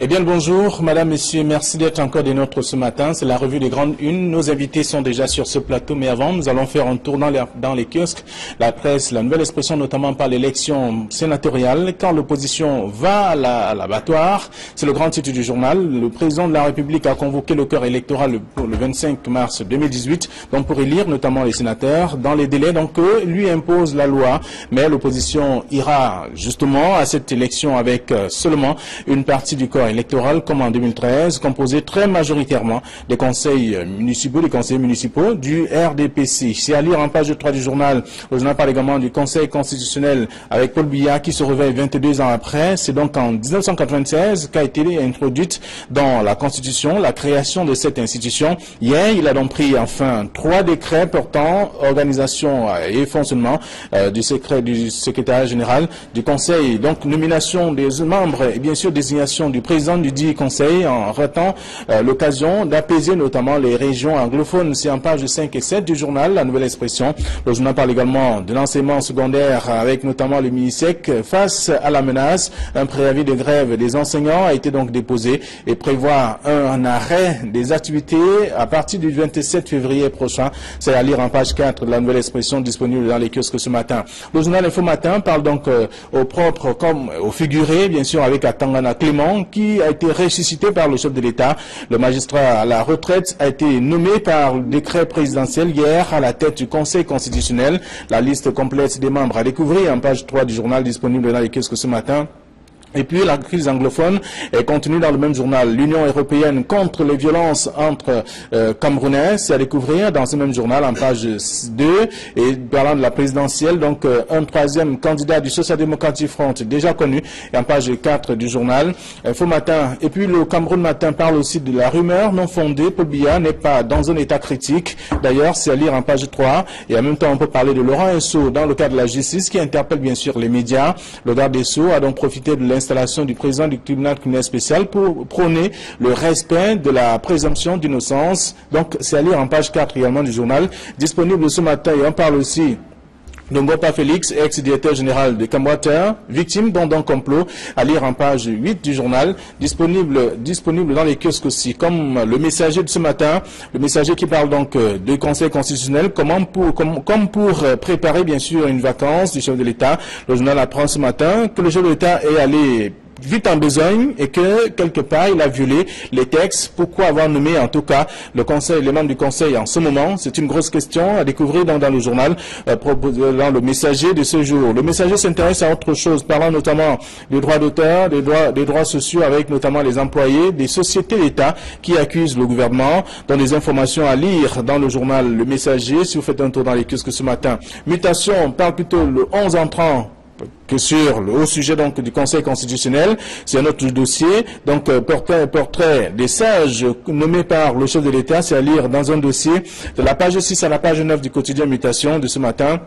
Eh bien, bonjour, madame, monsieur, merci d'être encore des nôtres ce matin. C'est la revue des grandes unes. Nos invités sont déjà sur ce plateau, mais avant, nous allons faire un tour dans les kiosques, la presse, la nouvelle expression, notamment par l'élection sénatoriale. Quand l'opposition va à l'abattoir, c'est le grand titre du journal. Le président de la République a convoqué le corps électoral pour le 25 mars 2018, donc pour élire notamment les sénateurs dans les délais donc lui impose la loi. Mais l'opposition ira justement à cette élection avec seulement une partie du corps électoral comme en 2013, composé très majoritairement des conseils municipaux, des conseillers municipaux du RDPC. C'est à lire en page 3 du journal. Le journal parle également du Conseil constitutionnel avec Paul Biya qui se réveille 22 ans après. C'est donc en 1996 qu'a été introduite dans la Constitution la création de cette institution. Hier, il a donc pris enfin 3 décrets portant organisation et fonctionnement du secrétaire général du Conseil. Donc nomination des membres et bien sûr désignation du président du dit Conseil en ratant l'occasion d'apaiser notamment les régions anglophones. C'est en page 5 et 7 du journal, la nouvelle expression. Le journal parle également de l'enseignement secondaire avec notamment le MINISEC face à la menace. Un préavis de grève des enseignants a été donc déposé et prévoit un arrêt des activités à partir du 27 février prochain. C'est à lire en page 4 de la nouvelle expression disponible dans les kiosques ce matin. Le journal Info Matin parle donc au propre comme au figuré, bien sûr, avec Atangana Clément, qui a été ressuscité par le chef de l'État. Le magistrat à la retraite a été nommé par le décret présidentiel hier à la tête du Conseil constitutionnel. La liste complète des membres à découvrir en page 3 du journal disponible dans les kiosques ce matin. Et puis la crise anglophone est contenue dans le même journal. L'Union européenne contre les violences entre Camerounais, c'est à découvrir dans ce même journal en page 2. Et parlant de la présidentielle, donc un troisième candidat du Social-Democratic Front déjà connu, et en page 4 du journal. Info Matin. Et puis le Cameroun Matin parle aussi de la rumeur non fondée. Paul Biya n'est pas dans un état critique. D'ailleurs, c'est à lire en page 3. Et en même temps, on peut parler de Laurent Esso dans le cadre de la justice qui interpelle bien sûr les médias. Le garde des Sceaux a donc profité de l'installation du président du tribunal criminel spécial pour prôner le respect de la présomption d'innocence. Donc, c'est à lire en page 4 également du journal, disponible ce matin. Et on parle aussi de Ngopa Félix, ex-directeur général de Camwater, victime d'un complot, à lire en page 8 du journal, disponible dans les kiosques aussi, comme le messager de ce matin, le messager qui parle donc du Conseil constitutionnel, comme pour préparer bien sûr une vacance du chef de l'État. Le journal apprend ce matin que le chef de l'État est allé vite en besogne et que quelque part il a violé les textes. Pourquoi avoir nommé en tout cas le conseil, les membres du conseil en ce moment? C'est une grosse question à découvrir dans le journal, dans le messager de ce jour. Le messager s'intéresse à autre chose, parlant notamment des droits d'auteur, des droits sociaux avec notamment les employés des sociétés d'État qui accusent le gouvernement. Dans les informations à lire dans le journal Le Messager, si vous faites un tour dans les kiosques ce matin. Mutation, parle plutôt le 11 entrant que sur le haut sujet donc du Conseil constitutionnel. C'est un autre dossier. Donc portrait des sages nommés par le chef de l'État, c'est à lire dans un dossier de la page 6 à la page 9 du quotidien Mutation de ce matin.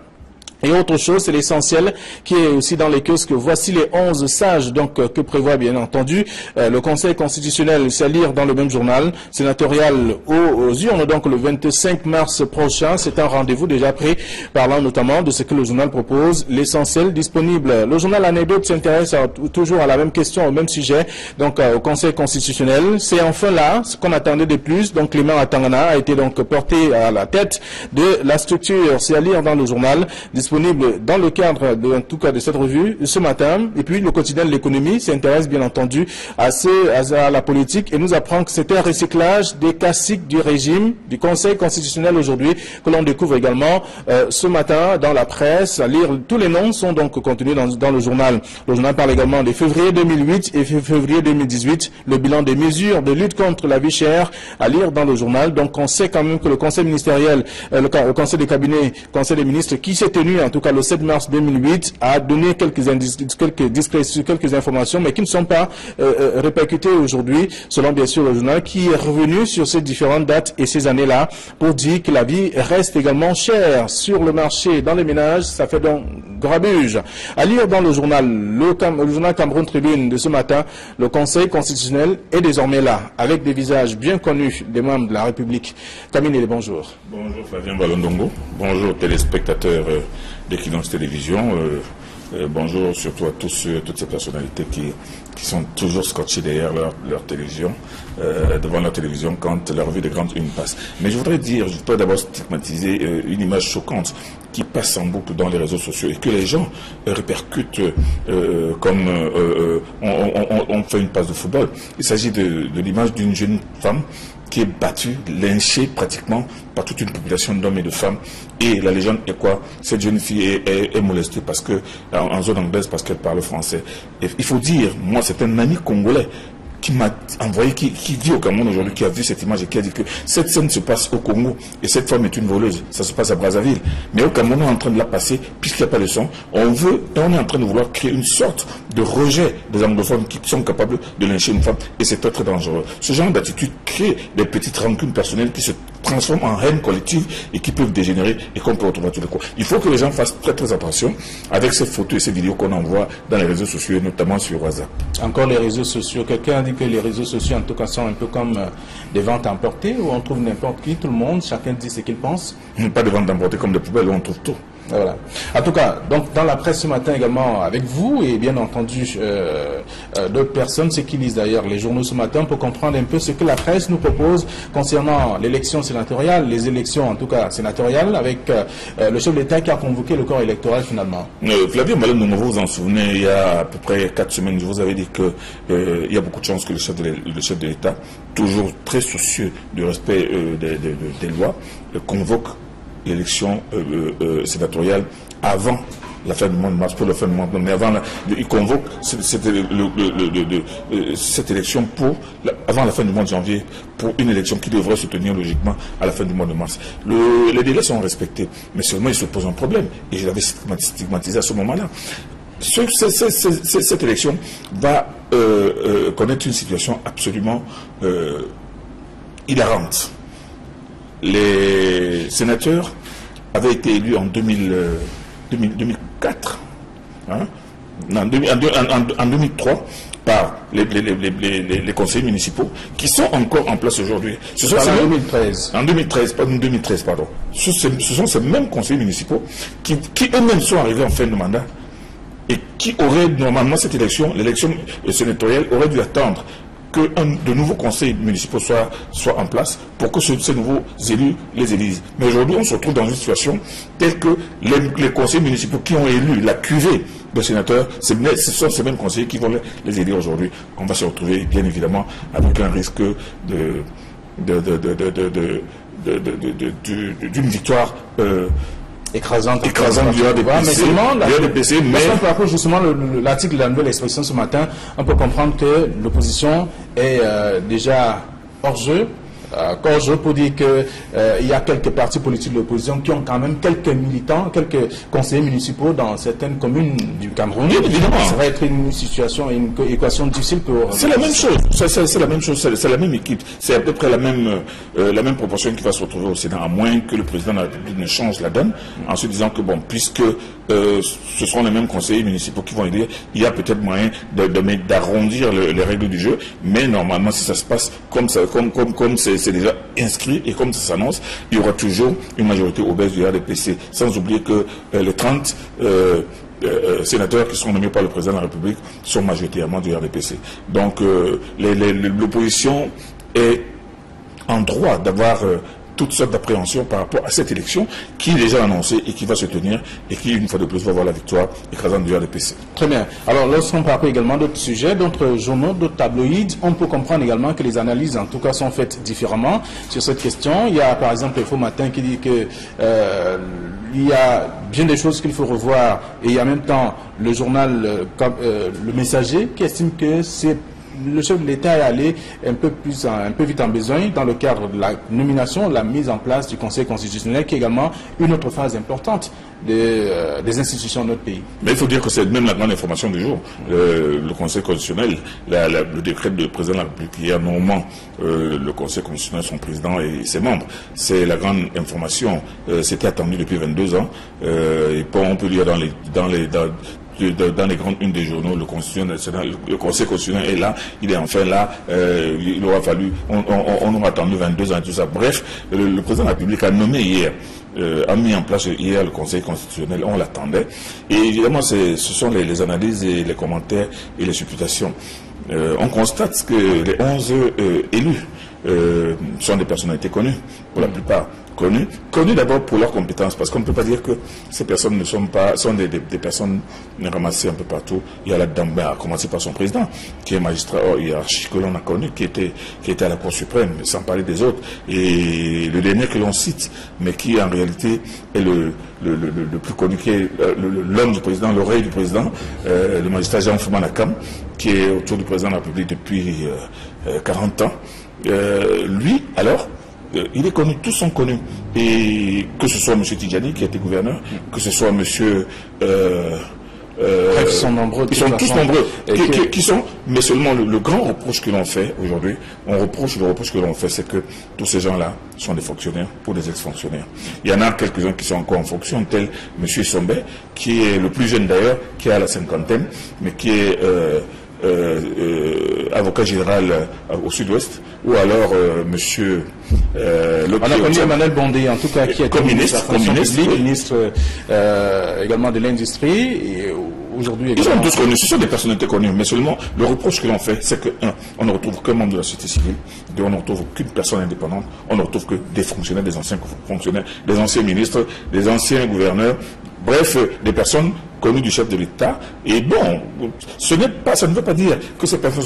Et autre chose, c'est l'essentiel qui est aussi dans les kiosques. Voici les 11 sages donc que prévoit bien entendu le Conseil constitutionnel. C'est à lire dans le même journal sénatorial aux urnes donc le 25 mars prochain. C'est un rendez-vous déjà pris, parlant notamment de ce que le journal propose. L'essentiel disponible. Le journal Anecdote s'intéresse toujours à la même question, au même sujet, donc au Conseil constitutionnel. C'est enfin là ce qu'on attendait de plus. Donc Clément Atangana a été donc porté à la tête de la structure. C'est à lire dans le journal. Disponible dans le cadre en tout cas de cette revue ce matin. Et puis le quotidien de l'économie s'intéresse bien entendu à la politique et nous apprend que c'est un recyclage des classiques du régime du Conseil constitutionnel aujourd'hui que l'on découvre également ce matin dans la presse. À lire, tous les noms sont donc contenus dans le journal. Le journal parle également de février 2008 et février 2018, le bilan des mesures de lutte contre la vie chère à lire dans le journal. Donc on sait quand même que le Conseil ministériel, le Conseil des cabinets, Conseil des ministres qui s'est tenu en tout cas le 7 mars 2008, a donné quelques informations, mais qui ne sont pas répercutées aujourd'hui, selon bien sûr le journal, qui est revenu sur ces différentes dates et ces années-là, pour dire que la vie reste également chère sur le marché, dans les ménages, ça fait donc grabuge. À lire dans le journal, le journal Cameroun Tribune de ce matin, le Conseil constitutionnel est désormais là, avec des visages bien connus des membres de la République. Camille, bonjour. Bonjour Flavien Balondongo, bonjour téléspectateurs d'Equinox Télévision. Bonjour surtout à tous toutes ces personnalités qui sont toujours scotchées derrière leur télévision, devant leur télévision quand la revue de grande une passe. Mais je voudrais d'abord stigmatiser une image choquante qui passe en boucle dans les réseaux sociaux et que les gens répercutent comme on fait une passe de football. Il s'agit de l'image d'une jeune femme qui est battue, lynchée pratiquement par toute une population d'hommes et de femmes. Et la légende est quoi? Cette jeune fille est molestée parce que, en zone anglaise parce qu'elle parle français. Et il faut dire, moi c'est un ami congolais qui m'a envoyé, qui vit au Cameroun aujourd'hui, qui a vu cette image et qui a dit que cette scène se passe au Congo et cette femme est une voleuse. Ça se passe à Brazzaville. Mais au Cameroun, on est en train de la passer, puisqu'il n'y a pas de son. On est en train de vouloir créer une sorte de rejet des anglophones qui sont capables de lyncher une femme et c'est très très dangereux. Ce genre d'attitude crée des petites rancunes personnelles qui se transforment en haine collective et qui peuvent dégénérer et qu'on peut retrouver à tous les coins. Il faut que les gens fassent très très attention avec ces photos et ces vidéos qu'on envoie dans les réseaux sociaux et notamment sur WhatsApp. Encore les réseaux sociaux. Quelqu'un a dit que les réseaux sociaux en tout cas sont un peu comme des ventes emportées où on trouve n'importe qui, tout le monde, chacun dit ce qu'il pense. Pas des ventes emportées comme des poubelles où on trouve tout. Voilà. En tout cas, donc dans la presse ce matin également avec vous et bien entendu d'autres personnes, ceux qui lisent d'ailleurs les journaux ce matin pour comprendre un peu ce que la presse nous propose concernant l'élection sénatoriale, les élections en tout cas sénatoriales avec le chef de l'État qui a convoqué le corps électoral finalement. Flavio Malem, vous vous en souvenez, il y a à peu près 4 semaines, je vous avais dit que il y a beaucoup de chances que le chef de l'État, toujours très soucieux du respect des lois, convoque l'élection sénatoriale avant la fin du mois de mars, pour la fin du mois de mars, mais avant, il convoque cette élection avant la fin du mois de janvier, pour une élection qui devrait se tenir logiquement à la fin du mois de mars. Les délais sont respectés, mais seulement il se pose un problème, et je l'avais stigmatisé à ce moment-là. Cette élection va connaître une situation absolument hilarante. Les sénateurs avaient été élus en 2004, hein, en 2003, par les conseillers municipaux qui sont encore en place aujourd'hui. Ce sont en 2013. En 2013, pardon. Ce sont ces mêmes conseillers municipaux qui eux-mêmes sont arrivés en fin de mandat et qui auraient, normalement, l'élection sénatoriale aurait dû attendre que de nouveaux conseils municipaux soient en place pour que ces nouveaux élus les élisent. Mais aujourd'hui, on se retrouve dans une situation telle que les conseils municipaux qui ont élu la cuvée de sénateurs, ce sont ces mêmes conseillers qui vont les élire aujourd'hui. On va se retrouver, bien évidemment, avec un risque d'une victoire écrasante du RDPC, mais justement l'article de la Nouvelle Expression ce matin, on peut comprendre que l'opposition est déjà hors jeu. Pour dire qu'il y a quelques partis politiques de l'opposition qui ont quand même quelques militants, quelques conseillers municipaux dans certaines communes du Cameroun. Bien évidemment. Ça va être une situation, une équation difficile pour... C'est la même chose, c'est la même chose, c'est la même équipe, c'est à peu près la même proportion qui va se retrouver au Sénat, à moins que le président de la République ne change la donne, en se disant que bon, puisque ce seront les mêmes conseillers municipaux qui vont aider, il y a peut-être moyen d'arrondir les règles du jeu, mais normalement si ça se passe comme c'est déjà inscrit et comme ça s'annonce, il y aura toujours une majorité obèse du RDPC, sans oublier que les 30 sénateurs qui sont nommés par le président de la République sont majoritairement du RDPC. Donc l'opposition est en droit d'avoir toutes sortes d'appréhensions par rapport à cette élection qui est déjà annoncée et qui va se tenir et qui, une fois de plus, va avoir la victoire écrasante du RDPC. Très bien. Alors, lorsqu'on parle également d'autres sujets, d'autres journaux, d'autres tabloïds, on peut comprendre également que les analyses, en tout cas, sont faites différemment sur cette question. Il y a, par exemple, Info Matin qui dit que il y a bien des choses qu'il faut revoir et il y a en même temps le journal Le Messager qui estime que c'est le chef de l'État est allé un peu vite en besoin dans le cadre de la nomination, la mise en place du Conseil constitutionnel, qui est également une autre phase importante des institutions de notre pays. Mais il faut dire que c'est même la grande information du jour. Le Conseil constitutionnel, le décret du président de la République qui a nommé le Conseil constitutionnel, son président et ses membres, c'est la grande information. C'était attendu depuis 22 ans. Et on peut lire dans les grandes unes des journaux, le Conseil constitutionnel est là, il est enfin là, il aura fallu, on aura attendu 22 ans et tout ça. Bref, le président de la République a nommé hier, a mis en place hier le Conseil constitutionnel, on l'attendait. Et évidemment, ce sont les analyses et les commentaires et les supputations. On constate que les 11 élus sont des personnalités connues, pour la plupart. Connus d'abord pour leurs compétences, parce qu'on ne peut pas dire que ces personnes ne sont pas, sont des personnes ramassées un peu partout. Il y a là-dedans, à commencer par son président, qui est magistrat hiérarchique que l'on a connu, qui était à la Cour suprême, sans parler des autres. Et le dernier que l'on cite, mais qui en réalité est le plus connu, qui est l'homme du président, l'oreille du président, le magistrat Jean Foumanakam, qui est autour du président de la République depuis 40 ans. Lui, alors, il est connu, tous sont connus. Et que ce soit M. Tidjani qui a été gouverneur, que ce soit M. Bref, ils sont nombreux. Ils sont tous nombreux. Mais seulement le grand reproche que l'on fait aujourd'hui, le reproche que l'on fait, c'est que tous ces gens-là sont des fonctionnaires ou des ex-fonctionnaires. Il y en a quelques-uns qui sont encore en fonction, tel M. Sombé, qui est le plus jeune d'ailleurs, qui est à la cinquantaine, mais qui est avocat général au sud-ouest, ou alors monsieur on a connu Emmanuel Bondé, en tout cas, qui est ministre également de l'industrie, et aujourd'hui ils sont tous connus, ce sont des personnalités connues, mais seulement le reproche que l'on fait, c'est que, on ne retrouve qu'un membre de la société civile, deux, on ne retrouve qu'une personne indépendante, on ne retrouve que des fonctionnaires, des anciens fonctionnaires, des anciens ministres, des anciens gouverneurs, bref, des personnes connues du chef de l'État. Et bon, ça ne veut pas dire que ces personnes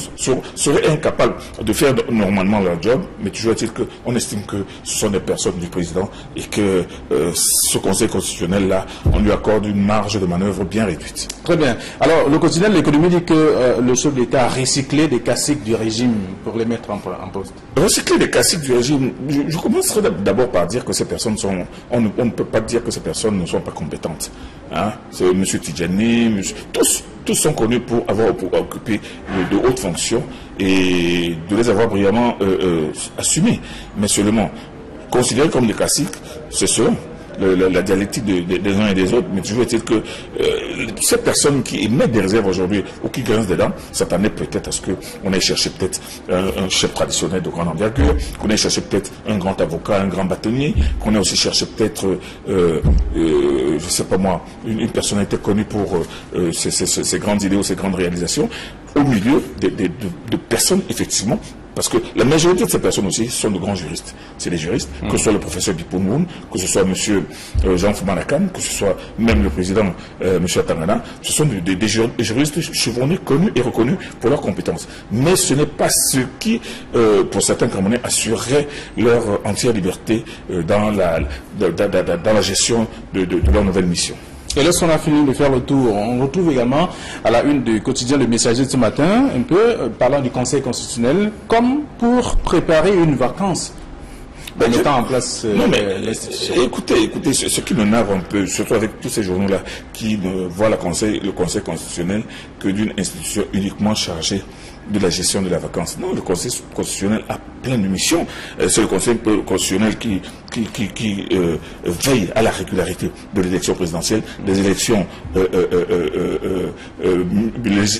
seraient incapables de faire normalement leur job, mais toujours est-il qu'on estime que ce sont des personnes du président et que ce Conseil constitutionnel-là, on lui accorde une marge de manœuvre bien réduite. Très bien. Alors, le quotidien de l'économie dit que le chef de l'État a recyclé des classiques du régime pour les mettre en poste. Recycler des classiques du régime, je commencerai d'abord par dire que ces personnes sont... On ne peut pas dire que ces personnes ne sont pas compétentes. Hein? C'est M. Tidjani, tous sont connus pour avoir occupé de hautes fonctions et de les avoir brillamment assumées. Mais seulement, considérés comme des classiques, ce sont la dialectique des uns et des autres, mais toujours est-il que ces personnes qui émettent des réserves aujourd'hui ou qui grincent des dents s'attendaient peut-être à ce qu'on ait cherché peut-être un chef traditionnel de grande envergure, qu'on ait cherché peut-être un grand avocat, un grand bâtonnier, qu'on ait aussi cherché peut-être, je sais pas moi, une personnalité connue pour ses grandes idées ou ses grandes réalisations, au milieu de personnes effectivement. Parce que la majorité de ces personnes aussi sont de grands juristes. C'est des juristes, que ce soit le professeur Bipoun, que ce soit M. Jean Foumanakam, que ce soit même le président M. Atangana, ce sont des juristes chevronnés, connus et reconnus pour leurs compétences. Mais ce n'est pas ce qui, pour certains Camerounais, assurerait leur entière liberté dans la gestion de leur nouvelle mission. Et lorsqu'on a fini de faire le tour, on retrouve également à la une du quotidien Le Messager de ce matin, un peu parlant du Conseil constitutionnel, comme pour préparer une vacance. En mettant en place l'institution. Écoutez, ce qui me narre un peu, surtout avec tous ces journaux-là, qui ne voient le Conseil constitutionnel que d'une institution uniquement chargée de la gestion de la vacance. Non, le Conseil constitutionnel a plein de missions. C'est le Conseil constitutionnel qui veille à la régularité de l'élection présidentielle, des élections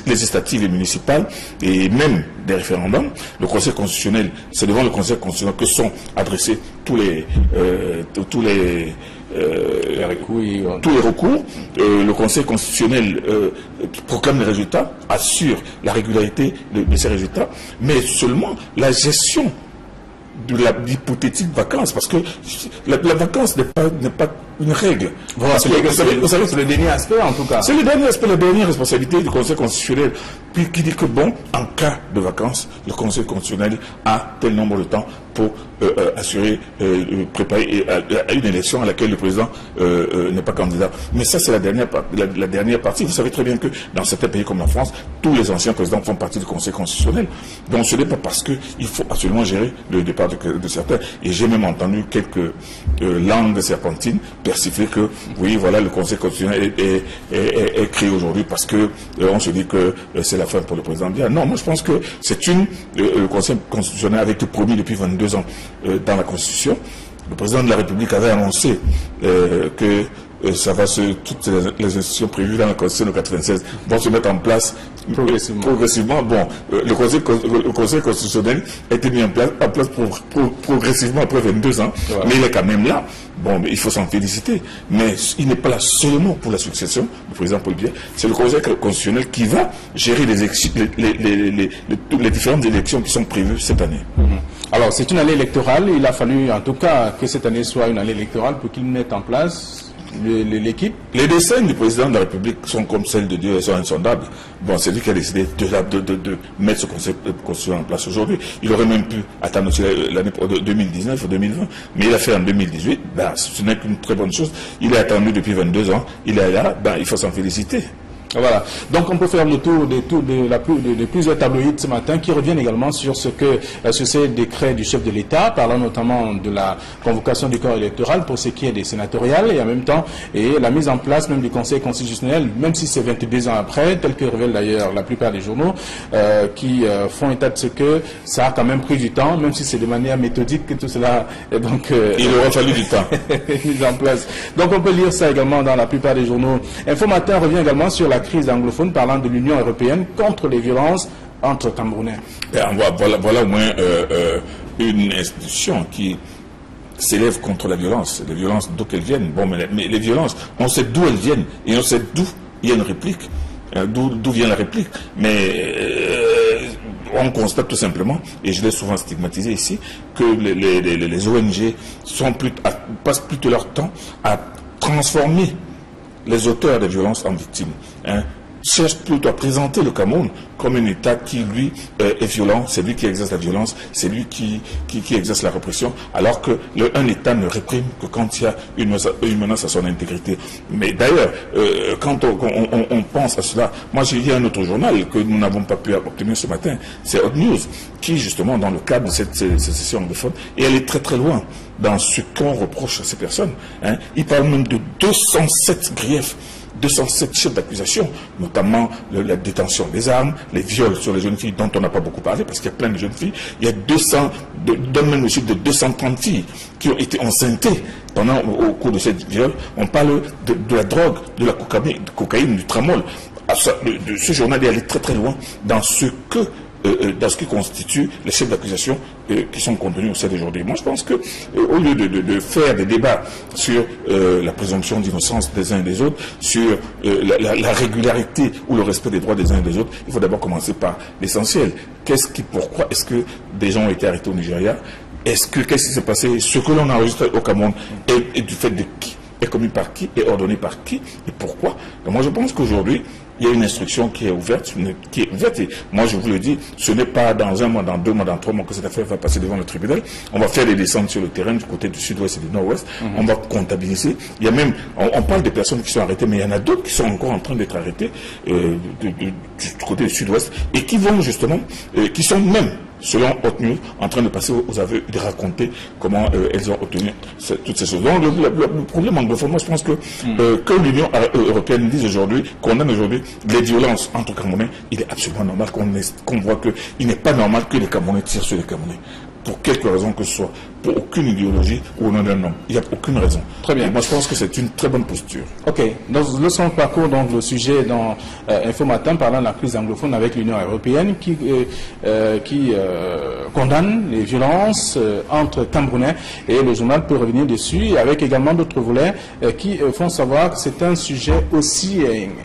législatives et municipales, et même des référendums. Le Conseil constitutionnel, c'est devant le Conseil constitutionnel que sont adressés tous les recours. Le Conseil constitutionnel proclame les résultats, assure la régularité de ces résultats, mais seulement la gestion de l'hypothétique vacance, parce que la vacance n'est pas une règle. Voilà, vous savez, c'est le dernier aspect en tout cas. C'est le dernier aspect, la dernière responsabilité du Conseil constitutionnel, puis qui dit que bon, en cas de vacances, le Conseil constitutionnel a tel nombre de temps pour assurer, préparer à une élection à laquelle le président n'est pas candidat. Mais ça, c'est la dernière partie. Vous savez très bien que dans certains pays comme la France, tous les anciens présidents font partie du Conseil constitutionnel. Donc ce n'est pas parce qu'il faut absolument gérer le départ de certains. Et j'ai même entendu quelques langues serpentines persifler que, oui, voilà, le Conseil constitutionnel est créé aujourd'hui parce que on se dit que c'est la fin pour le président Biya. Non, moi je pense que c'est le Conseil constitutionnel avait été promis depuis 22 ans dans la Constitution. Le président de la République avait annoncé que toutes les institutions prévues dans la Constitution de 96 vont se mettre en place progressivement. Bon, le Conseil constitutionnel a été mis en place progressivement après 22 ans, mais il est quand même là. Bon, mais il faut s'en féliciter. Mais il n'est pas là seulement pour la succession du président Paul Biya. C'est le Conseil constitutionnel qui va gérer les différentes élections qui sont prévues cette année. Alors, c'est une année électorale. Il a fallu, en tout cas, que cette année soit une année électorale pour qu'il mette en place l'équipe. Les desseins du président de la République sont comme celles de Dieu, elles sont insondables. Bon, c'est lui qui a décidé de mettre ce Conseil constitutionnel en place aujourd'hui. Il aurait même pu attendre aussi l'année 2019 ou 2020, mais il a fait en 2018. Ben, ce n'est qu'une très bonne chose. Il est attendu depuis 22 ans. Il est là. Ben, il faut s'en féliciter. Voilà. Donc on peut faire le tour de plusieurs tabloïds ce matin qui reviennent également sur ces décrets du chef de l'État, parlant notamment de la convocation du corps électoral pour ce qui est des sénatoriales et en même temps la mise en place même du Conseil constitutionnel, même si c'est 22 ans après, tel que révèlent d'ailleurs la plupart des journaux qui font état de ce que ça a quand même pris du temps, même si c'est de manière méthodique que tout cela est donc il aura fallu du temps mis en place. Donc on peut lire ça également dans la plupart des journaux. Info Matin revient également sur la crise anglophone, parlant de l'Union européenne contre les violences entre Camerounais. Voilà au moins une institution qui s'élève contre la violence. Les violences d'où qu'elles viennent. Bon, mais les violences, on sait d'où elles viennent et on sait d'où il y a une réplique. D'où vient la réplique. Mais on constate tout simplement, et je l'ai souvent stigmatisé ici, que les ONG passent plutôt leur temps à transformer les auteurs des violences en victimes, cherchent plutôt à présenter le Cameroun comme un État qui, lui, est violent, c'est lui qui exerce la violence, c'est lui qui exerce la répression, alors qu'un État ne réprime que quand il y a une menace à son intégrité. Mais d'ailleurs, quand on pense à cela, moi j'ai lu un autre journal que nous n'avons pas pu obtenir ce matin, c'est Hot News, qui justement dans le cadre de cette session anglophone, et elle est très très loin dans ce qu'on reproche à ces personnes. Il parle même de 207 griefs, 207 chefs d'accusation, notamment la détention des armes, les viols sur les jeunes filles dont on n'a pas beaucoup parlé parce qu'il y a plein de jeunes filles. Il y a donne même le chiffre de 230 filles qui ont été enceintées au cours de cette viol. On parle de la drogue, de la cocaïne, du tramol. Ce journal est allé très très loin dans ce qui constitue les chefs d'accusation qui sont contenus au sein d'aujourd'hui. Moi, je pense que au lieu de faire des débats sur la présomption d'innocence des uns et des autres, sur la régularité ou le respect des droits des uns et des autres, il faut d'abord commencer par l'essentiel. Pourquoi est-ce que des gens ont été arrêtés au Nigeria? Qu'est-ce qui s'est passé? Ce que l'on a enregistré au Cameroun est du fait de qui? Est commis par qui? Est ordonné par qui? Et pourquoi? Donc moi, je pense qu'aujourd'hui, il y a une instruction qui est ouverte, et moi je vous le dis, ce n'est pas dans un mois, dans 2 mois, dans 3 mois que cette affaire va passer devant le tribunal. On va faire des descentes sur le terrain du côté du sud-ouest et du nord-ouest. On va comptabiliser. Il y a même, on parle des personnes qui sont arrêtées, mais il y en a d'autres qui sont encore en train d'être arrêtées du côté du sud-ouest et qui vont justement, qui sont même, selon Hot News, en train de passer aux aveux et de raconter comment elles ont obtenu toutes ces choses. Donc le problème anglophone, moi je pense que l'Union européenne dise aujourd'hui, condamne aujourd'hui les violences entre Camerounais, il est absolument normal qu'on voit qu'il n'est pas normal que les Camerounais tirent sur les Camerounais. Pour quelque raison que ce soit, pour aucune idéologie ou au nom d'un homme. Il n'y a aucune raison. Très bien. Et moi, je pense que c'est une très bonne posture. Ok. Dans le son parcours, donc, le sujet dans Info Matin parlant de la crise anglophone avec l'Union européenne qui condamne les violences entre Camerounais, et le journal peut revenir dessus, et avec également d'autres volets qui font savoir que c'est un sujet aussi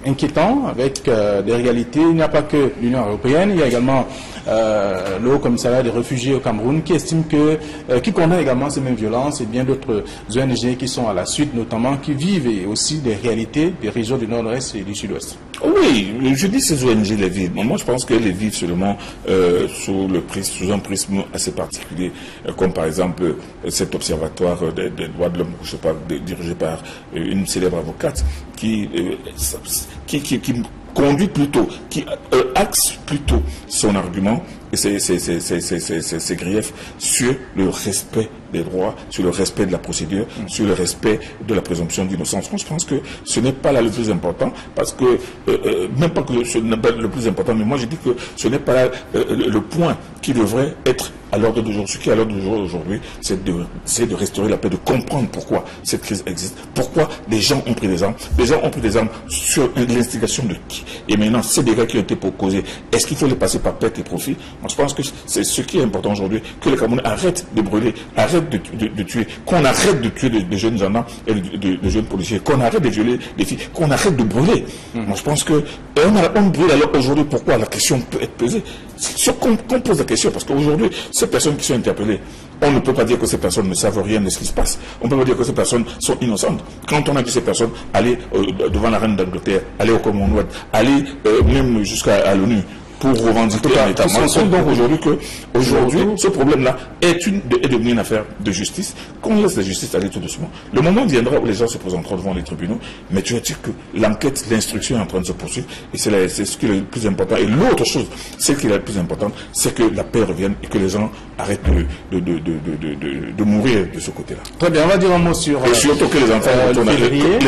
inquiétant avec des réalités. Il n'y a pas que l'Union européenne, il y a également le Haut Commissariat des réfugiés au Cameroun qui estime qui condamne également ces mêmes violences, et bien d'autres ONG qui sont à la suite, notamment qui vivent et aussi des réalités des régions du nord-ouest et du sud-ouest. Oui, je dis ces ONG les vivent. Moi, je pense qu'elles les vivent seulement sous un prisme assez particulier, comme par exemple cet observatoire des droits de l'homme, je sais pas, dirigé par une célèbre avocate qui conduit plutôt, qui axe plutôt son argument ces griefs sur le respect des droits, sur le respect de la procédure, sur le respect de la présomption d'innocence. Je pense que ce n'est pas là le plus important, parce que, même pas que ce n'est pas le plus important, mais moi je dis que ce n'est pas là le point qui devrait être à l'ordre du jour. Ce qui est à l'ordre du jour aujourd'hui, c'est de restaurer la paix, de comprendre pourquoi cette crise existe, pourquoi les gens ont pris des armes. Les gens ont pris des armes sur l'instigation de qui? Et maintenant, ces dégâts qui ont été causés, est-ce qu'il faut les passer par perte et profit? Moi, je pense que c'est ce qui est important aujourd'hui, que les Camerounais arrêtent de brûler, arrêtent de tuer, qu'on arrête de tuer des jeunes gendarmes et de jeunes policiers, qu'on arrête de violer des filles, qu'on arrête de brûler. Moi, je pense que on brûle alors aujourd'hui. Pourquoi? La question peut être posée. C'est sûr qu'on pose la question, parce qu'aujourd'hui, ces personnes qui sont interpellées, on ne peut pas dire que ces personnes ne savent rien de ce qui se passe. On ne peut pas dire que ces personnes sont innocentes. Quand on a dit ces personnes aller devant la reine d'Angleterre, aller au Commonwealth, aller même jusqu'à l'ONU, pour revendiquer un État. Moi, je pense donc aujourd'hui que ce problème-là est devenu une affaire de justice, qu'on laisse la justice aller tout doucement. Le moment viendra où les gens se présenteront devant les tribunaux, mais tu vas dire que l'enquête, l'instruction est en train de se poursuivre, et c'est ce qui est le plus important. Et l'autre chose, ce qui est le plus important, c'est que la paix revienne et que les gens arrêtent de mourir de ce côté-là. Très bien, on va dire un mot sur... Et surtout que les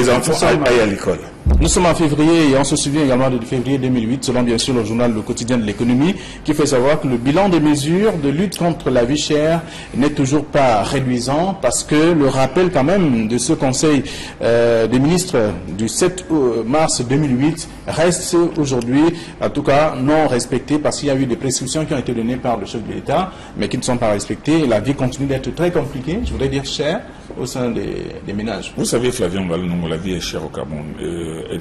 enfants aillent à l'école. Nous sommes en février et on se souvient également de février 2008, selon bien sûr le journal Le Quotidien de l'économie, qui fait savoir que le bilan des mesures de lutte contre la vie chère n'est toujours pas réduisant, parce que le rappel quand même de ce conseil des ministres du 7 mars 2008 reste aujourd'hui, en tout cas, non respecté, parce qu'il y a eu des prescriptions qui ont été données par le chef de l'État, mais qui ne sont pas respectées. La vie continue d'être très compliquée, je voudrais dire chère, au sein des ménages. Vous savez, Flavien Balou, la vie est chère au Cameroun.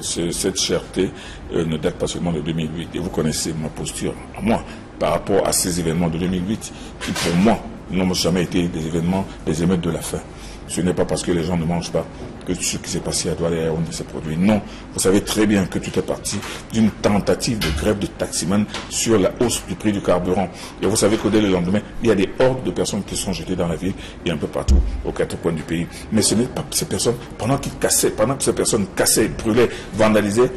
Cette cherté ne date pas seulement de 2008. Et vous connaissez ma posture, à moi, par rapport à ces événements de 2008, qui pour moi n'ont jamais été des événements, des émeutes de la faim. Ce n'est pas parce que les gens ne mangent pas que ce qui s'est passé à Douala et à Yaoundé s'est produit. Non, vous savez très bien que tout est parti d'une tentative de grève de taximan sur la hausse du prix du carburant. Et vous savez que dès le lendemain, il y a des hordes de personnes qui sont jetées dans la ville et un peu partout, aux quatre coins du pays. Mais ce n'est pas ces personnes, pendant que ces personnes cassaient, brûlaient, vandalisaient,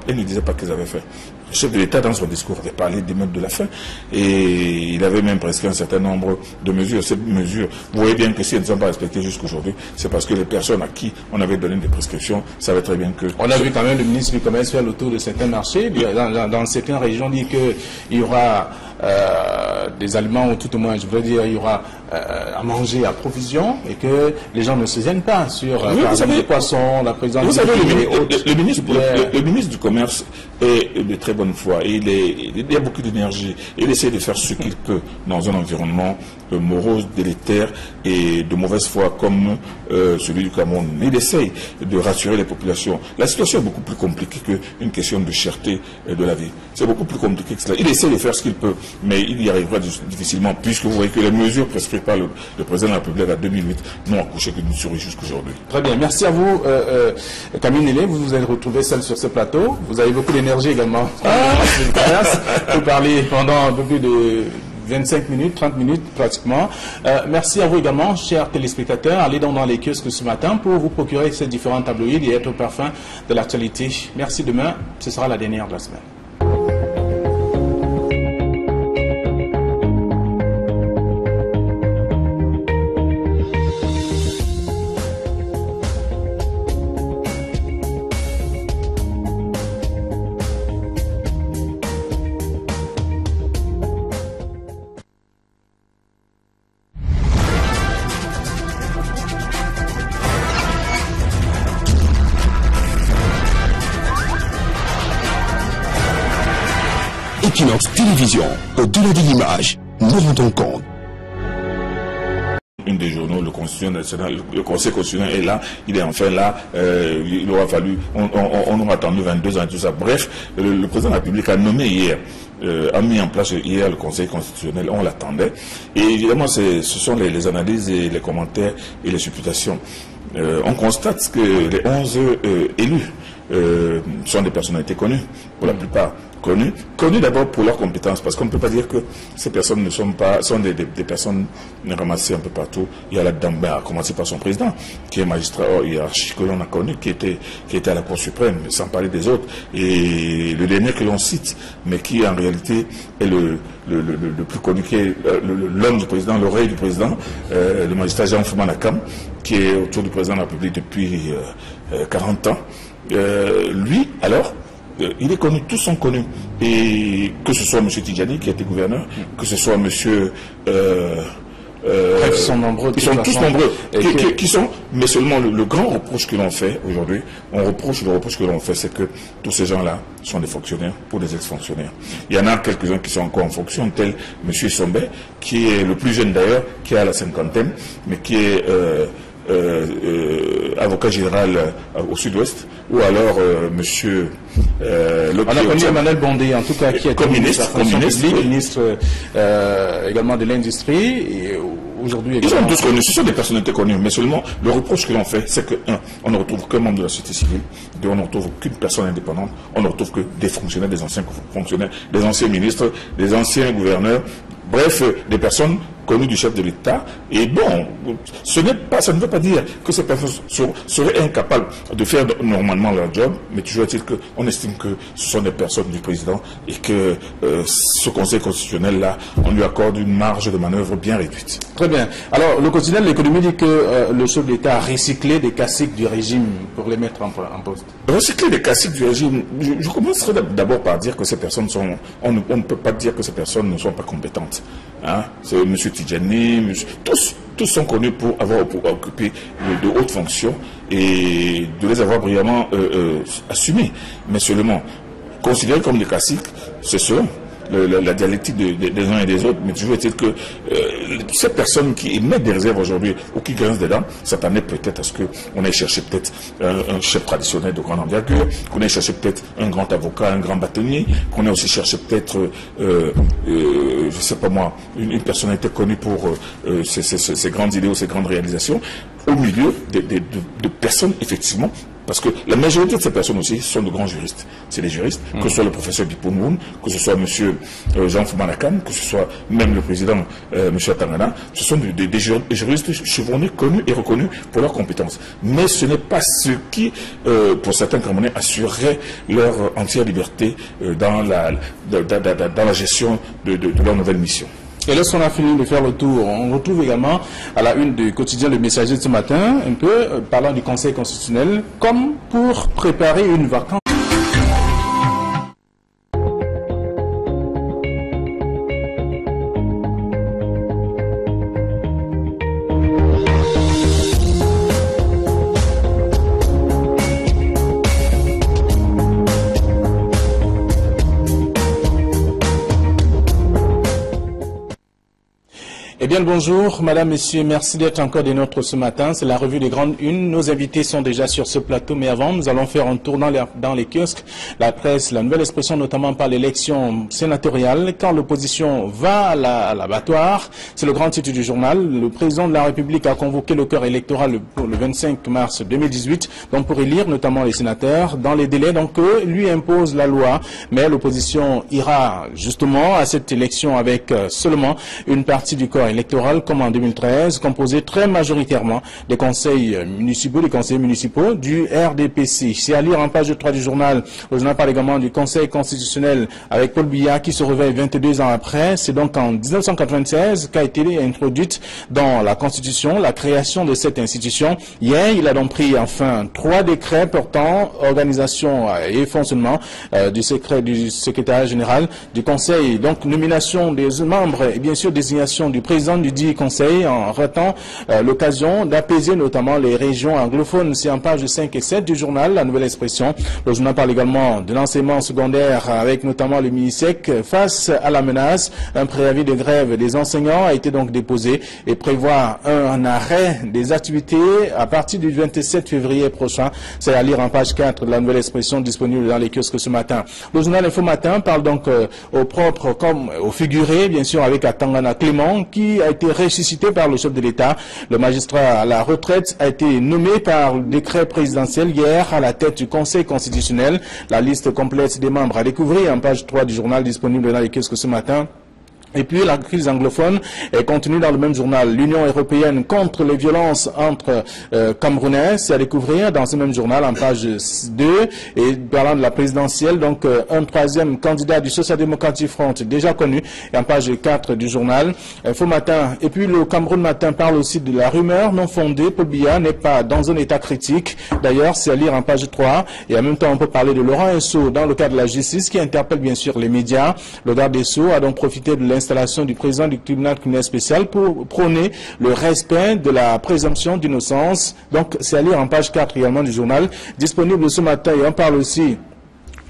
elles ne disaient pas qu'elles avaient fait. Le chef de l'État, dans son discours, avait parlé des meutes de la faim et il avait même prescrit un certain nombre de mesures. Ces mesures, vous voyez bien que si elles ne sont pas respectées jusqu'aujourd'hui, c'est parce que les personnes à qui on avait donné des prescriptions savaient très bien que... On a vu quand même le ministre du Commerce faire le tour de certains marchés, dans certaines régions, dire qu'il y aura des aliments, ou tout au moins, je voudrais dire, il y aura à manger à provision, et que les gens ne se gênent pas sur les poissons, la présence... Vous savez, le ministre du Commerce est de très bonne foi, et il a beaucoup d'énergie, et il essaie de faire ce qu'il peut dans un environnement morose, délétère et de mauvaise foi comme celui du Cameroun. Il essaye de rassurer les populations. La situation est beaucoup plus compliquée qu'une question de cherté de la vie. C'est beaucoup plus compliqué que cela. Il essaie de faire ce qu'il peut, mais il y arrivera difficilement, puisque vous voyez que les mesures prescrites par le président de la République en 2008 n'ont accouché que d'une souris jusqu'aujourd'hui. Très bien, merci à vous, Camille Nélé. Vous vous êtes retrouvé seul sur ce plateau. Vous avez beaucoup d'énergie également. Vous parlez pendant un peu plus de 25 minutes, 30 minutes pratiquement. Merci à vous également, chers téléspectateurs. Allez donc dans les kiosques ce matin pour vous procurer ces différents tabloïds et être au parfum de l'actualité. Merci demain, ce sera la dernière de la semaine. Equinox Télévision, au-delà de l'image, nous rendons compte. Une des journaux, le Conseil constitutionnel est là, il est enfin là, il aura fallu, on aura attendu 22 ans et tout ça. Bref, le président de la République a nommé hier, a mis en place hier le Conseil constitutionnel, on l'attendait. Et évidemment, ce sont les analyses et les commentaires et les supputations. On constate que les 11 élus sont des personnalités connues, pour la plupart. Connus d'abord pour leurs compétences, parce qu'on ne peut pas dire que ces personnes ne sont pas, sont des personnes ramassées un peu partout. Il y a là-dedans, à commencer par son président, qui est magistrat hiérarchique que l'on a connu, qui était à la Cour suprême, sans parler des autres. Et le dernier que l'on cite, mais qui en réalité est le plus connu, qui est l'homme du président, l'oreille du président, le magistrat Jean Fumana Kam, qui est autour du président de la République depuis 40 ans. Lui, alors, il est connu, tous sont connus. Et que ce soit M. Tidjani qui a été gouverneur, que ce soit M. Bref, ils sont nombreux. Ils sont tous nombreux. Mais seulement le grand reproche que l'on fait aujourd'hui, le reproche que l'on fait, c'est que tous ces gens-là sont des fonctionnaires ou des ex-fonctionnaires. Il y en a quelques-uns qui sont encore en fonction, tel M. Sombé, qui est le plus jeune d'ailleurs, qui est à la cinquantaine, mais qui est avocat général au sud-ouest, ou alors monsieur on a connu Emmanuel Bondé, en tout cas, qui est communiste, ministre également de l'industrie, et aujourd'hui ils sont tous connus, ce sont des personnalités connues, mais seulement le reproche que l'on fait, c'est que, on ne retrouve qu'un membre de la société civile, deux, on ne retrouve qu'une personne indépendante, on ne retrouve que des fonctionnaires, des anciens fonctionnaires, des anciens ministres, des anciens gouverneurs, bref, des personnes connues du chef de l'État. Et bon, ça ne veut pas dire que ces personnes seraient incapables de faire normalement leur job, mais toujours est-il qu'on estime que ce sont des personnes du président et que ce Conseil constitutionnel-là, on lui accorde une marge de manœuvre bien réduite. Très bien. Alors, le quotidien de l'économie dit que le chef de l'État a recyclé des caciques du régime pour les mettre en poste. Recycler des caciques du régime, je commencerai d'abord par dire que ces personnes sont... On ne peut pas dire que ces personnes ne sont pas compétentes. Hein? C'est M. Tidjani, tous sont connus pour avoir occupé de hautes fonctions et de les avoir brillamment assumées. Mais seulement, considérés comme des caciques, c'est selon la dialectique des uns et des autres. Mais toujours est-il que ces personnes qui émettent des réserves aujourd'hui ou qui grincent des dents s'attendaient peut-être à ce qu'on ait cherché peut-être un chef traditionnel de grande envergure, qu'on ait cherché peut-être un grand avocat, un grand bâtonnier, qu'on ait aussi cherché peut-être, je sais pas moi, une personnalité connue pour ses grandes idées ou ses grandes réalisations, au milieu de personnes, effectivement. Parce que la majorité de ces personnes aussi sont de grands juristes. C'est des juristes, que ce soit le professeur Bipoun, que ce soit M. Jean Fumana Kam, que ce soit même le président M. Atangana. Ce sont des juristes chevronnés, connus et reconnus pour leurs compétences. Mais ce n'est pas ce qui, pour certains Camerounais, assurerait leur entière liberté dans la gestion de leur nouvelle mission. Et lorsqu'on a fini de faire le tour, on retrouve également à la une du quotidien Le Messager de ce matin, un peu parlant du Conseil constitutionnel, comme pour préparer une vacance. Eh bien, bonjour, madame, monsieur, merci d'être encore des nôtres ce matin. C'est la revue des grandes unes. Nos invités sont déjà sur ce plateau, mais avant, nous allons faire un tour dans les kiosques. La presse, la nouvelle expression, notamment par l'élection sénatoriale. Quand l'opposition va à l'abattoir, c'est le grand titre du journal. Le président de la République a convoqué le corps électoral pour le 25 mars 2018, donc pour élire notamment les sénateurs dans les délais donc lui impose la loi. Mais l'opposition ira justement à cette élection avec seulement une partie du corps électoral comme en 2013, composé très majoritairement des conseils municipaux, des conseillers municipaux du RDPC. C'est à lire en page 3 du journal. Le journal parle également du Conseil constitutionnel avec Paul Biya qui se réveille 22 ans après. C'est donc en 1996 qu'a été introduite dans la Constitution la création de cette institution. Hier, il a donc pris enfin 3 décrets portant organisation et fonctionnement du secrétaire général du Conseil, donc nomination des membres et bien sûr désignation du président du dit conseil en ratant l'occasion d'apaiser notamment les régions anglophones. C'est en page 5 et 7 du journal, la nouvelle expression. Le journal parle également de l'enseignement secondaire avec notamment le MINISEC. Face à la menace, un préavis de grève des enseignants a été donc déposé et prévoit un arrêt des activités à partir du 27 février prochain. C'est à lire en page 4 de la nouvelle expression disponible dans les kiosques ce matin. Le journal Info Matin parle donc au propre comme au figuré, bien sûr, avec Atangana Clément qui qui a été ressuscité par le chef de l'État. Le magistrat à la retraite a été nommé par décret présidentiel hier à la tête du Conseil constitutionnel. La liste complète des membres à découvrir en page 3 du journal disponible dans les kiosques ce matin. Et puis la crise anglophone est contenue dans le même journal. L'Union européenne contre les violences entre Camerounais, c'est à découvrir dans ce même journal en page 2. Et parlant de la présidentielle, donc un troisième candidat du Social Democratic Front déjà connu, et en page 4 du journal. Info Matin. Et puis le Cameroun Matin parle aussi de la rumeur non fondée. Paul Biya n'est pas dans un état critique. D'ailleurs, c'est à lire en page 3. Et en même temps, on peut parler de Laurent Esso dans le cadre de la justice qui interpelle bien sûr les médias. Le garde des Sceaux a donc profité de l'installation du président du tribunal criminel spécial pour prôner le respect de la présomption d'innocence. Donc, c'est à lire en page 4 également du journal, disponible ce matin. Et on parle aussi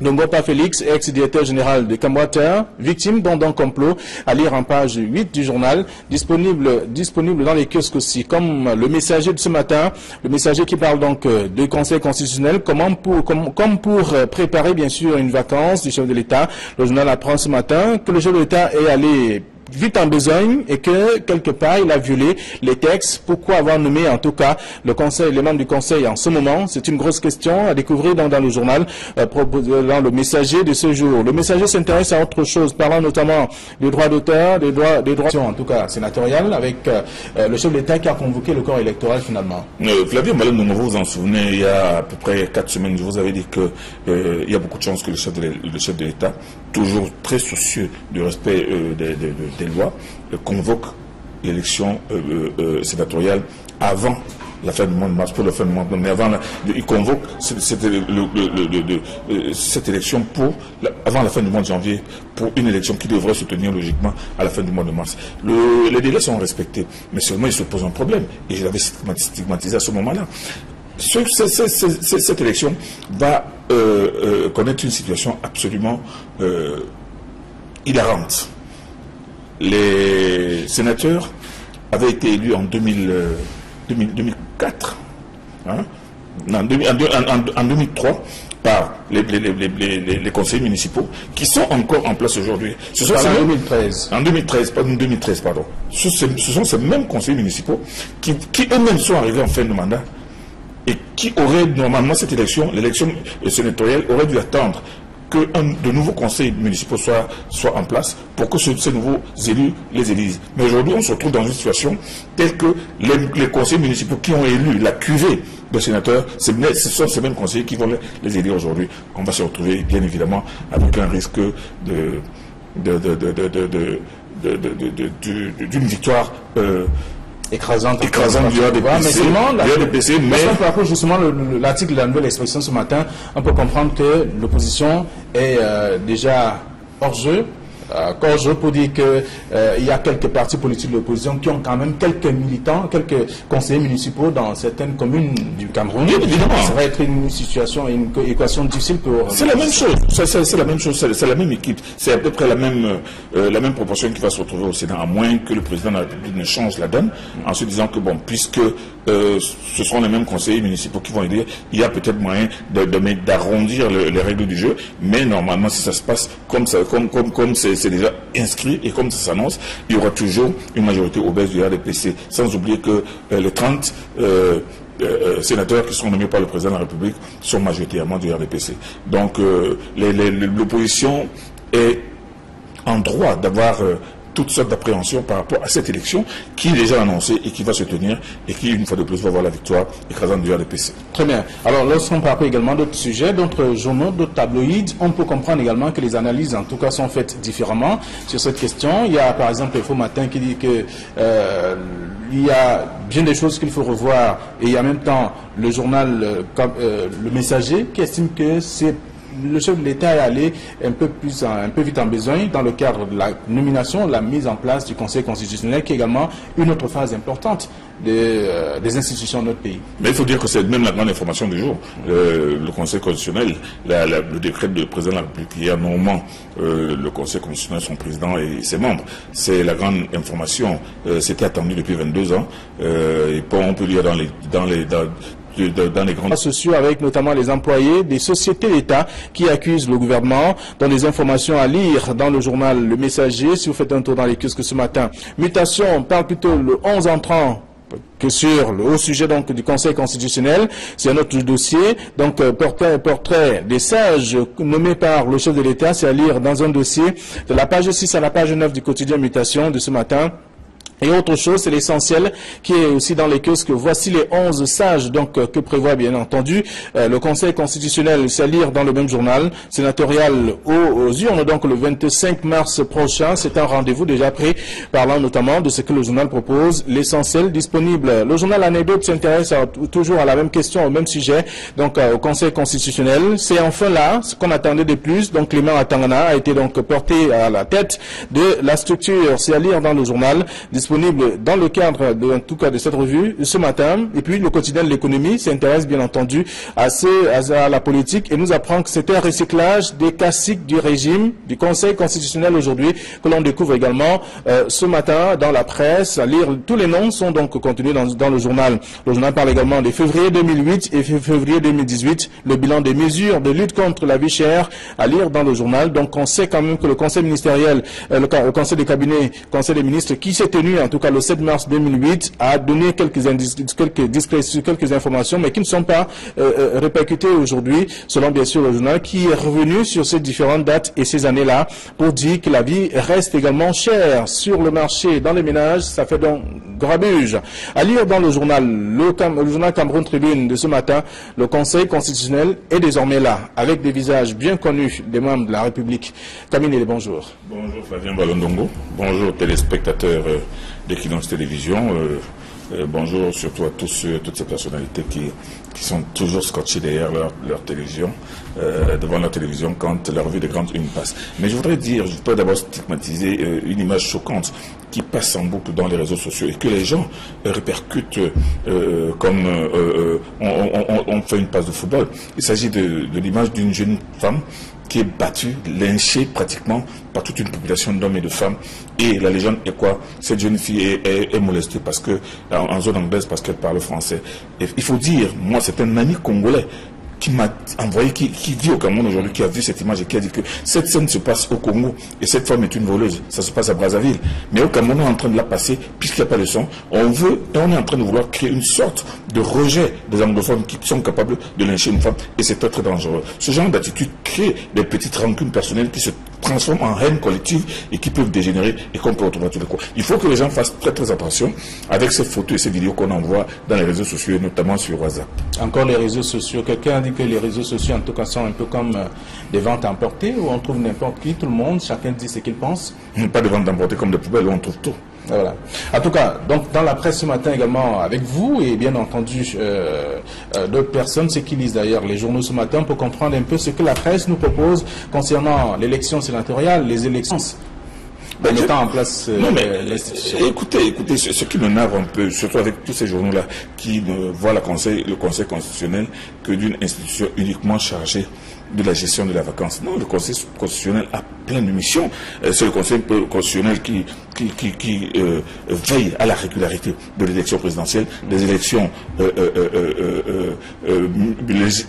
de Ngopa Félix, ex-directeur général de Camwater, victime d'un complot, à lire en page 8 du journal, disponible dans les kiosques aussi, comme le messager de ce matin, le messager qui parle donc du Conseil constitutionnel, comme pour préparer bien sûr une vacance du chef de l'État. Le journal apprend ce matin que le chef de l'État est allé vite en besogne et que quelque part il a violé les textes. Pourquoi avoir nommé en tout cas les membres du Conseil en ce moment? C'est une grosse question à découvrir dans le journal, dans le messager de ce jour. Le messager s'intéresse à autre chose, parlant notamment des droits d'auteur, des droits en tout cas sénatoriales, avec le chef de l'État qui a convoqué le corps électoral finalement. Flavien Malem, vous vous en souvenez, il y a à peu près 4 semaines, je vous avais dit que il y a beaucoup de chances que le chef de l'État, toujours très soucieux du respect des lois, convoque l'élection sénatoriale avant la fin du mois de mars, pour la fin du mois de mars, mais avant, il convoque cette élection avant la fin du mois de janvier, pour une élection qui devrait se tenir logiquement à la fin du mois de mars. Les délais sont respectés, mais seulement il se pose un problème, et je l'avais stigmatisé à ce moment-là. Cette élection va connaître une situation absolument hilarante. Les sénateurs avaient été élus en 2004, hein, en 2003, par les conseillers municipaux qui sont encore en place aujourd'hui. Ce sont en 2013. En 2013, pardon. Ce sont ces mêmes conseillers municipaux qui eux-mêmes sont arrivés en fin de mandat et qui auraient normalement cette élection, l'élection sénatoriale, aurait dû attendre que de nouveaux conseils municipaux soient en place pour que ces nouveaux élus les élisent. Mais aujourd'hui, on se retrouve dans une situation telle que les conseils municipaux qui ont élu la cuvée de sénateurs, ce sont ces mêmes conseillers qui vont les élire aujourd'hui. On va se retrouver, bien évidemment, avec un risque d'une victoire écrasante du RDPC, mais justement l'article de la Nouvelle Expression ce matin, on peut comprendre que l'opposition est déjà hors jeu. Pour dire qu'il y a quelques partis politiques de l'opposition qui ont quand même quelques militants, quelques conseillers municipaux dans certaines communes du Cameroun. Évidemment. Ça va être une situation, une équation difficile pour... C'est la même chose, c'est la même chose, c'est la même équipe. C'est à peu près la même proportion qui va se retrouver au Sénat, à moins que le président de la République ne change la donne, en se disant que bon, puisque ce seront les mêmes conseillers municipaux qui vont élire, il y a peut-être moyen d'arrondir les règles du jeu, mais normalement, si ça se passe comme c'est déjà inscrit et comme ça s'annonce, il y aura toujours une majorité obèse du RDPC, sans oublier que les 30 sénateurs qui sont nommés par le président de la République sont majoritairement du RDPC. Donc l'opposition est en droit d'avoir toutes sortes d'appréhensions par rapport à cette élection qui est déjà annoncée et qui va se tenir et qui, une fois de plus, va avoir la victoire écrasante du RDPC. Très bien. Alors, lorsqu'on parle également d'autres sujets, d'autres journaux, d'autres tabloïds, on peut comprendre également que les analyses, en tout cas, sont faites différemment sur cette question. Il y a, par exemple, Info Matin qui dit que il y a bien des choses qu'il faut revoir, et il y a en même temps le journal, le Messager, qui estime que c'est le chef de l'État est allé un peu vite en besogne dans le cadre de la nomination, la mise en place du Conseil constitutionnel, qui est également une autre phase importante des institutions de notre pays. Mais il faut dire que c'est même la grande information du jour. Le Conseil constitutionnel, le décret du président de la République qui a normalement le Conseil constitutionnel, son président et ses membres, c'est la grande information. C'était attendu depuis 22 ans. Et on peut lire dans les grandes sociaux avec notamment les employés des sociétés d'État qui accusent le gouvernement. Dans les informations à lire dans le journal Le Messager, si vous faites un tour dans les kiosques ce matin, mutation, on parle plutôt le 11 entrant que sur le haut sujet donc du Conseil constitutionnel. C'est un autre dossier, donc portrait des sages nommés par le chef de l'État, c'est à lire dans un dossier de la page 6 à la page 9 du quotidien Mutation de ce matin. Et autre chose, c'est l'essentiel qui est aussi dans les kiosques. Voici les 11 sages donc que prévoit bien entendu le Conseil constitutionnel. C'est à lire dans le même journal sénatorial aux urnes donc le 25 mars prochain. C'est un rendez-vous déjà pris, parlant notamment de ce que le journal propose. L'essentiel disponible. Le journal Anecdote s'intéresse toujours à la même question, au même sujet, donc au Conseil constitutionnel. C'est enfin là ce qu'on attendait de plus. Donc Clément Atangana a été donc porté à la tête de la structure. C'est à lire dans le journal disponible dans le cadre en tout cas de cette revue ce matin. Et puis le quotidien de l'économie s'intéresse bien entendu à la politique et nous apprend que c'était un recyclage des classiques du régime du Conseil constitutionnel aujourd'hui que l'on découvre également ce matin dans la presse. À lire, tous les noms sont donc contenus dans le journal. Le journal parle également de février 2008 et février 2018, le bilan des mesures de lutte contre la vie chère à lire dans le journal. Donc on sait quand même que le Conseil ministériel, le Conseil des cabinets, Conseil des ministres qui s'est tenu en tout cas le 7 mars 2008 a donné quelques informations mais qui ne sont pas répercutées aujourd'hui selon bien sûr le journal qui est revenu sur ces différentes dates et ces années-là pour dire que la vie reste également chère sur le marché, dans les ménages, ça fait donc grabuge. À lire dans le journal, le journal Cameroun Tribune de ce matin, le Conseil constitutionnel est désormais là, avec des visages bien connus des membres de la République. Camille, bonjour. Bonjour Flavien Balondongo, bonjour téléspectateurs d'Equinox Télévision, bonjour surtout à toutes ces personnalités qui sont toujours scotchées derrière leur télévision, devant leur télévision quand la revue des grandes unes passe. Mais je voudrais d'abord stigmatiser une image choquante qui passe en boucle dans les réseaux sociaux et que les gens répercutent comme on fait une passe de football. Il s'agit de l'image d'une jeune femme qui est battue, lynchée pratiquement par toute une population d'hommes et de femmes. Et la légende est quoi? Cette jeune fille est molestée parce que, en zone anglaise parce qu'elle parle français. Et il faut dire, moi c'est un ami congolais qui m'a envoyé, qui vit au Cameroun aujourd'hui, qui a vu cette image et qui a dit que cette scène se passe au Congo et cette femme est une voleuse. Ça se passe à Brazzaville. Mais au Cameroun, on est en train de la passer, puisqu'il n'y a pas de son. On est en train de vouloir créer une sorte de rejet des anglophones qui sont capables de lyncher une femme et c'est très très dangereux. Ce genre d'attitude crée des petites rancunes personnelles qui se transforment en haine collective et qui peuvent dégénérer et qu'on peut retrouver à tous les coins. Il faut que les gens fassent très très attention avec ces photos et ces vidéos qu'on envoie dans les réseaux sociaux, notamment sur WhatsApp. Encore les réseaux sociaux. Quelqu'un a dit que les réseaux sociaux en tout cas sont un peu comme des ventes emportées où on trouve n'importe qui, tout le monde, chacun dit ce qu'il pense. Pas de ventes emportées comme des poubelles où on trouve tout. Voilà. En tout cas, donc dans la presse ce matin également avec vous et bien entendu d'autres personnes, ceux qui lisent d'ailleurs les journaux ce matin pour comprendre un peu ce que la presse nous propose concernant l'élection sénatoriale, les élections. Mettant en place l'institution. Écoutez, ce qui me nave un peu, surtout avec tous ces journaux-là qui ne voient le Conseil constitutionnel que d'une institution uniquement chargée de la gestion de la vacance. Non, le Conseil constitutionnel a plein de missions. C'est le Conseil constitutionnel qui veille à la régularité de l'élection présidentielle, des élections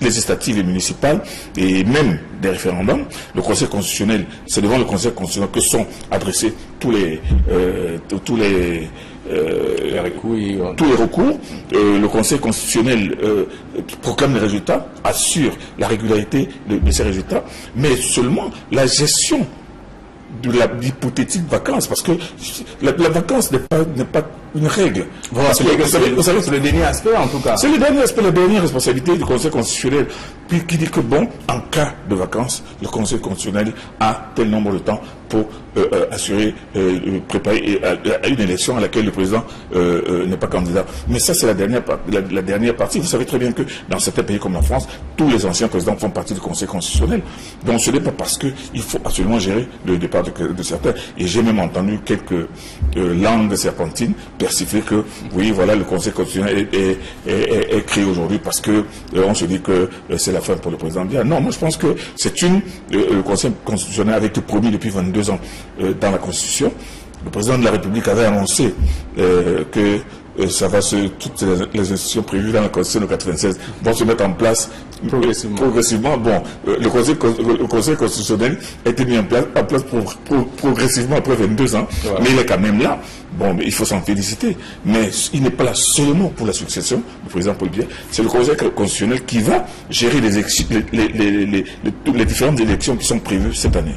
législatives et municipales, et même des référendums. Le Conseil constitutionnel, c'est devant le Conseil constitutionnel que sont adressés tous les recours. Le Conseil constitutionnel proclame les résultats, assure la régularité de ces résultats, mais seulement la gestion de l'hypothétique vacance, parce que la vacance n'est pas une règle. Vous savez que c'est le dernier aspect en tout cas. C'est le dernier aspect, la dernière responsabilité du Conseil constitutionnel, puis qui dit que bon, en cas de vacances, le Conseil constitutionnel a tel nombre de temps pour assurer, préparer à une élection à laquelle le président n'est pas candidat. Mais ça, c'est la dernière partie. Vous savez très bien que dans certains pays comme la France, tous les anciens présidents font partie du Conseil constitutionnel. Donc ce n'est pas parce qu'il faut absolument gérer le départ de certains. Et j'ai même entendu quelques langues serpentines persifler que, oui, voilà, le Conseil constitutionnel est créé aujourd'hui parce que on se dit que c'est la fin pour le président Biya. Non, moi je pense que c'est le Conseil constitutionnel avait été promis depuis 22 ans dans la Constitution. Le président de la République avait annoncé que toutes les institutions prévues dans la Constitution de 96 vont se mettre en place progressivement. Bon, le Conseil constitutionnel a été mis en place progressivement après 22 ans, mais il est quand même là. Bon, mais il faut s'en féliciter. Mais il n'est pas là seulement pour la succession du président Paul Biya. C'est le Conseil constitutionnel qui va gérer les différentes élections qui sont prévues cette année.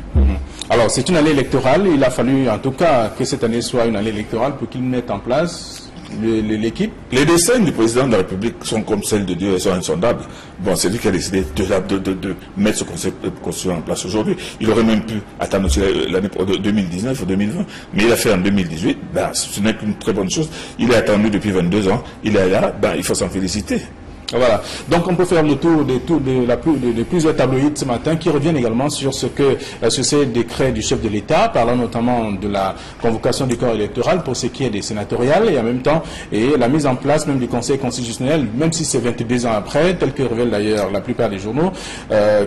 Alors, c'est une année électorale. Il a fallu, en tout cas, que cette année soit une année électorale pour qu'il mette en place l'équipe. Les desseins du président de la République sont comme celles de Dieu et sont insondables. Bon, c'est lui qui a décidé de mettre ce Conseil constitutionnel en place aujourd'hui. Il aurait même pu attendre l'année 2019 ou 2020, mais il a fait en 2018. Ben, ce n'est qu'une très bonne chose. Il est attendu depuis 22 ans. Il est là. Ben, il faut s'en féliciter. Voilà. Donc on peut faire le tour de plusieurs tabloïds ce matin qui reviennent également sur ces décrets du chef de l'État, parlant notamment de la convocation du corps électoral pour ce qui est des sénatoriales et en même temps la mise en place même du Conseil constitutionnel, même si c'est 22 ans après, tel que révèlent d'ailleurs la plupart des journaux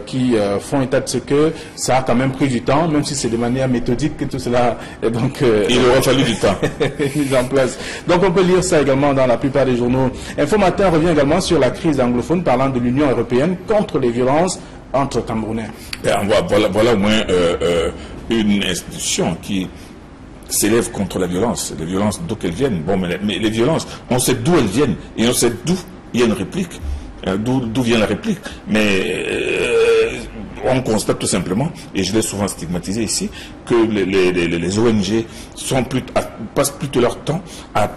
qui font état de ce que ça a quand même pris du temps, même si c'est de manière méthodique que tout cela est donc il aura fallu du temps mis en place. Donc on peut lire ça également dans la plupart des journaux. Info Matin revient également sur la crise anglophone, parlant de l'Union européenne contre les violences entre Camerounais. Voilà au moins une institution qui s'élève contre la violence. Les violences, d'où qu'elles viennent. Bon, mais les violences, on sait d'où elles viennent et on sait d'où il y a une réplique. D'où vient la réplique. Mais on constate tout simplement, et je l'ai souvent stigmatisé ici, que les ONG passent plutôt leur temps à